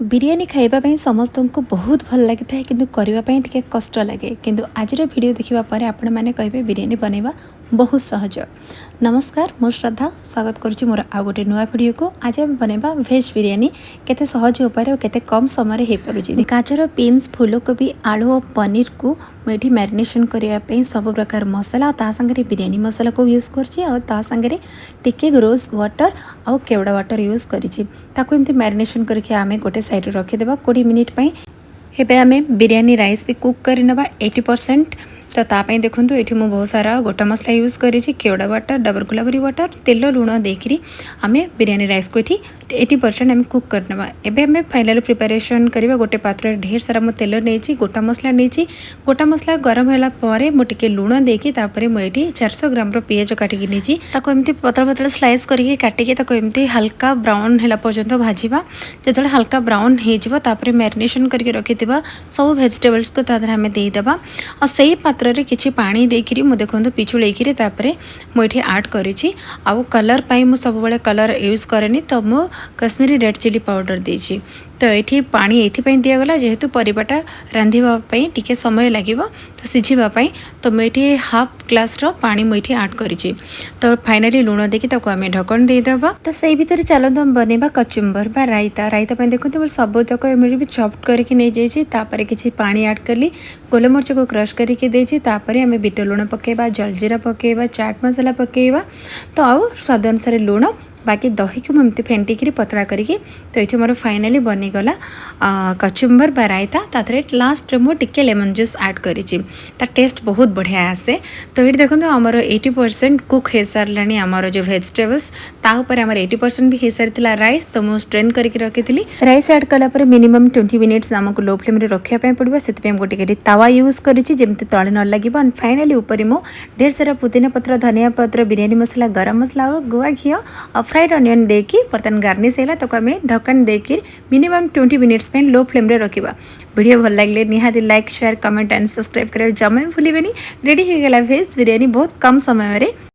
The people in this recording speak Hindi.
बिरियानी खाइबा समस्त को बहुत भल लगी था कि करने टे कष्ट लगे किंतु आज वीडियो देखा पर आपण मैंने कहे बिरियानी बनवा बहुत सहज। नमस्कार मो श्रद्धा स्वागत करुच्ची मोर आउ गोटे नुआ वीडियो को। आज आम बनवा भेज बिरियानी केते सहज उपाय और केते कम समय हो पारुची। गाजर बीन्स फूलकोबी आलू और पनीर को मुझे मैरिनेशन करने सब प्रकार मसला और सांगे बिरियानी मसला को यूज कर टिके रोज वाटर और केवड़ा वाटर यूज करमती मैरिनेशन करके आम गोटे साइड रखीदे 20 मिनिट पर। एबे आमे बिरियानी राइस भी कुक कर 80%। तो तापाई देखूँ ये बहुत सारा गोटा मसला यूज करी केवड़ा वाटर डबर गुलाबरी वाटर तेल लुण देकरी आम बिरियानी राइस को ये 80% आम कुक करना। एबे आम फाइनाल प्रिपरेशन करवा गोटे पात्र ढेर सारा मो तेल नहीं गोटा मसला नहीं गोटा मसला गरम है मुझे लुण देकी मुझे 400 ग्राम पियाज काटिकी नहीं एमती पतला पतला स्लाइस करके काटिकी एमती हल्का ब्राउन है पर्यंत भाजवा। जो हल्का ब्राउन हो मैरिनेशन करके रखी सब वेजिटेबल्स को आम देदेबा और सही पात्र रे किछि पानी देकरी मु देखंतु पिछुलेकरी तापरे मु एठी ऐड करिछि। आउ कलर पाई मु सब बेले कलर यूज करेनी तो मु कश्मीरी रेड चिली पाउडर देछि। तो ये पानी ये दिगला जेहेतु परिवाटा रांधिबाई टिके समय लगे तो सिझापी तो मुझे हाफ ग्लास पानी मुझे ऐड करिछि। तो फाइनाली लुण देकी आम ढक्कन देदेबा। तो सही भितर चलते हम बनवा कचुम्बर बा रायता। रायता देखो सब तक भी चॉप्ड करके नहीं जाइए किसी पानी ऐड कली गोलमरिच को क्रश करके देछि। आम बिट लुण पकेबा जलजीरा पकेबा चाट मसला पकेबा तो आउ स्वाद अनुसार लुण बाकी दही को मुझे फेंटिकी पतला करके। तो ये मोर फाइनाली बनीगला कचुम्बर बा रायता। तारे लास्ट मु टिके लेमन जूस ऐड करिछि टेस्ट बहुत बढ़िया आसे। तो ये देखो आमर 80% कुक हो सारे आमर जो वेजिटेबल्स तापर आमर 80% भी हो सारी राइस। तो मुझे स्ट्रेन करके रखी राइस ऐड कलापर मिनिमम 20 मिनिट्स आमको लो फ्लेम रखापी पड़ो से गोटे तावा यूज करिछि जेमती तले न लगे। एंड फाइनाली ऊपर मु ढेर सारा पुदीना पत्र धनिया पत्र बिरियानी मसला गरम मसला और गुआ घी और फ्राइड अनियन देकी बर्तन गार्निश है तो आम ढक्कन देकी मिनिमम 20 मिनिट्स लो फ्लेम रखा। वीडियो भल लगे निहाती like share comment and subscribe करें जमा भूलें। रेडी हो गला भेज बिरियानी बहुत कम समय में।